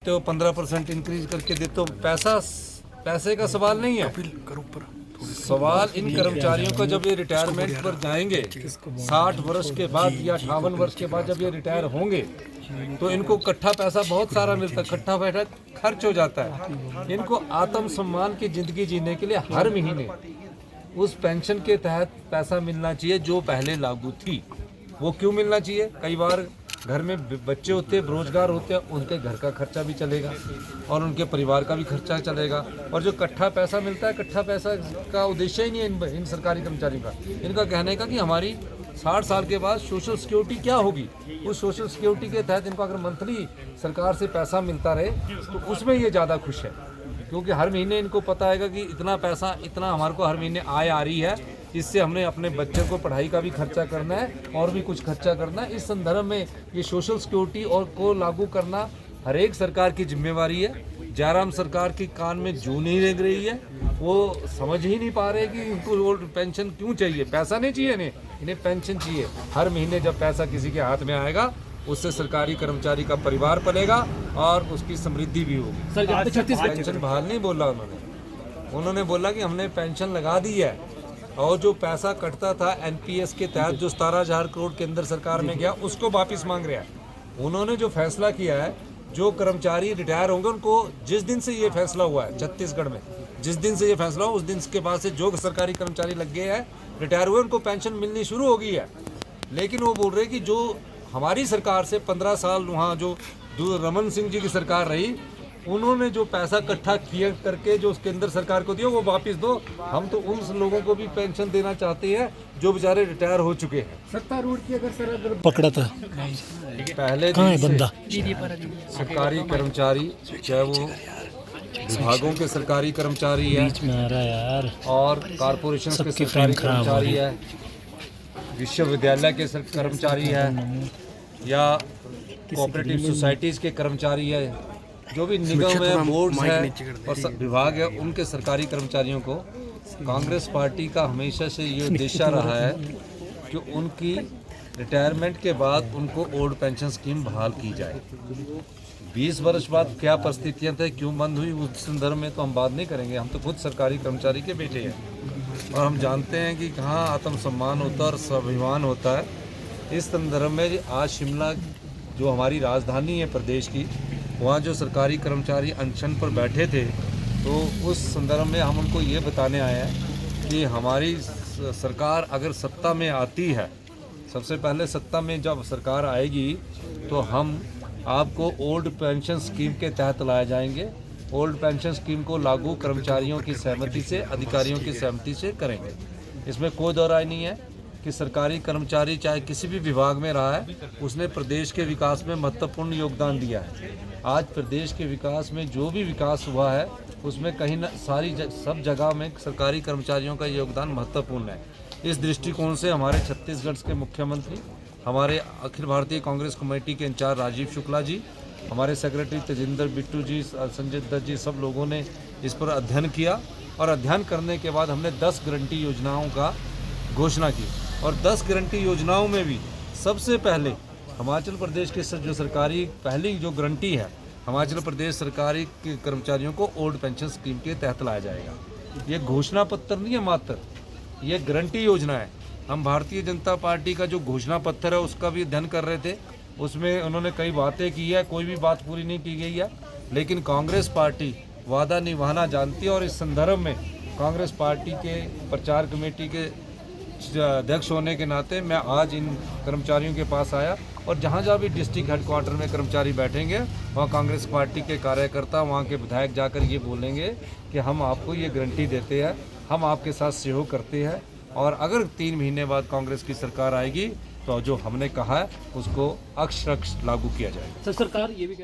देते हो, 15% इंक्रीज करके देते हो। पैसे का सवाल नहीं है, सवाल इन कर्मचारियों का जब ये रिटायरमेंट पर जाएंगे 60 वर्ष के बाद या 58 वर्ष के बाद जब ये रिटायर होंगे तो इनको इकट्ठा पैसा बहुत सारा मिलता है, इकट्ठा पैसा खर्च हो जाता है। इनको आत्मसम्मान की जिंदगी जीने के लिए हर महीने उस पेंशन के तहत पैसा मिलना चाहिए जो पहले लागू थी। वो क्यों मिलना चाहिए? कई बार घर में बच्चे होते हैं, बेरोजगार होते हैं, उनके घर का खर्चा भी चलेगा और उनके परिवार का भी खर्चा चलेगा। और जो इकट्ठा पैसा मिलता है, इकट्ठा पैसा का उद्देश्य ही नहीं है इन सरकारी कर्मचारियों का। इनका कहने का कि हमारी 60 साल के बाद सोशल सिक्योरिटी क्या होगी, उस सोशल सिक्योरिटी के तहत इनको अगर मंथली सरकार से पैसा मिलता रहे तो उसमें ये ज़्यादा खुश है, क्योंकि हर महीने इनको पता है कि इतना पैसा, इतना हमारे को हर महीने आय आ रही है, इससे हमने अपने बच्चों को पढ़ाई का भी खर्चा करना है और भी कुछ खर्चा करना है। इस संदर्भ में ये सोशल सिक्योरिटी और को लागू करना हर एक सरकार की जिम्मेवारी है। जयराम सरकार की कान में जू नहीं लग रही है, वो समझ ही नहीं पा रहे कि इनको ओल्ड पेंशन क्यों चाहिए। पैसा नहीं चाहिए इन्हें पेंशन चाहिए। हर महीने जब पैसा किसी के हाथ में आएगा उससे सरकारी कर्मचारी का परिवार पलेगा और उसकी समृद्धि भी होगी। सर, पेंशन बहाल नहीं बोला उन्होंने बोला कि हमने पेंशन लगा दी है और जो पैसा कटता था एनपीएस के तहत जो 17,000 करोड़ केंद्र सरकार में गया उसको वापस मांग रहा है। उन्होंने जो फैसला किया है, जो कर्मचारी रिटायर होंगे उनको जिस दिन से ये फैसला हुआ है छत्तीसगढ़ में, जिस दिन से ये फैसला हुआ उस दिन के बाद से जो सरकारी कर्मचारी लग गए हैं, रिटायर हुए, उनको पेंशन मिलनी शुरू हो गई है। लेकिन वो बोल रहे कि जो हमारी सरकार से 15 साल वहाँ जो रमन सिंह जी की सरकार रही, उन्होंने जो पैसा इकट्ठा किया करके जो केंद्र सरकार को दिया वो वापस दो। हम तो उन लोगों को भी पेंशन देना चाहते हैं जो बेचारे रिटायर हो चुके हैं। सत्तारूढ़ की अगर पकड़ा था पहले कहाँ है बंदा? सरकारी कर्मचारी, चाहे वो विभागों के सरकारी कर्मचारी है बीच में आ रहा है यार, और कॉरपोरेशन के सरकारी कर्मचारी है, विश्वविद्यालय के कर्मचारी है या कोऑपरेटिव सोसाइटीज़ के कर्मचारी है, जो भी निगम है, बोर्ड्स है और विभाग है, उनके सरकारी कर्मचारियों को कांग्रेस पार्टी का हमेशा से ये उद्देश्य रहा है कि उनकी रिटायरमेंट के बाद उनको ओल्ड पेंशन स्कीम बहाल की जाए। 20 वर्ष बाद क्या परिस्थितियाँ थे, क्यों बंद हुई, उस संदर्भ में तो हम बात नहीं करेंगे। हम तो खुद सरकारी कर्मचारी के बेटे हैं और हम जानते हैं कि कहाँ आत्मसम्मान होता है और स्वाभिमान होता है। इस संदर्भ में आज शिमला जो हमारी राजधानी है प्रदेश की, वहाँ जो सरकारी कर्मचारी अनशन पर बैठे थे, तो उस संदर्भ में हम उनको ये बताने आए हैं कि हमारी सरकार अगर सत्ता में आती है, सबसे पहले सत्ता में जब सरकार आएगी तो हम आपको ओल्ड पेंशन स्कीम के तहत लाए जाएंगे। ओल्ड पेंशन स्कीम को लागू कर्मचारियों की सहमति से, अधिकारियों की सहमति से करेंगे। इसमें कोई दो राय नहीं है कि सरकारी कर्मचारी चाहे किसी भी विभाग में रहा है, उसने प्रदेश के विकास में महत्वपूर्ण योगदान दिया है। आज प्रदेश के विकास में जो भी विकास हुआ है उसमें कहीं न सब जगह में सरकारी कर्मचारियों का योगदान महत्वपूर्ण है। इस दृष्टिकोण से हमारे छत्तीसगढ़ के मुख्यमंत्री, हमारे अखिल भारतीय कांग्रेस कमेटी के इंचार्ज राजीव शुक्ला जी, हमारे सेक्रेटरी तेजिंदर बिट्टू जी, संजय दत्त जी, सब लोगों ने इस पर अध्ययन किया और अध्ययन करने के बाद हमने 10 गारंटी योजनाओं का घोषणा की। और 10 गारंटी योजनाओं में भी सबसे पहले हिमाचल प्रदेश के जो सरकारी पहली जो गारंटी है, हिमाचल प्रदेश सरकारी के कर्मचारियों को ओल्ड पेंशन स्कीम के तहत लाया जाएगा। ये घोषणा पत्र नहीं है, मात्र ये गारंटी योजना है। हम भारतीय जनता पार्टी का जो घोषणा पत्र है उसका भी अध्ययन कर रहे थे, उसमें उन्होंने कई बातें की है, कोई भी बात पूरी नहीं की गई है, लेकिन कांग्रेस पार्टी वादा निभाना जानती है। और इस संदर्भ में कांग्रेस पार्टी के प्रचार कमेटी के अध्यक्ष होने के नाते मैं आज इन कर्मचारियों के पास आया और जहाँ जहाँ भी डिस्ट्रिक्ट हेडक्वार्टर में कर्मचारी बैठेंगे वहाँ कांग्रेस पार्टी के कार्यकर्ता, वहाँ के विधायक जाकर ये बोलेंगे कि हम आपको ये गारंटी देते हैं, हम आपके साथ सहयोग करते हैं और अगर 3 महीने बाद कांग्रेस की सरकार आएगी तो जो हमने कहा है उसको अक्षरशः लागू किया जाएगा। सरकार ये भी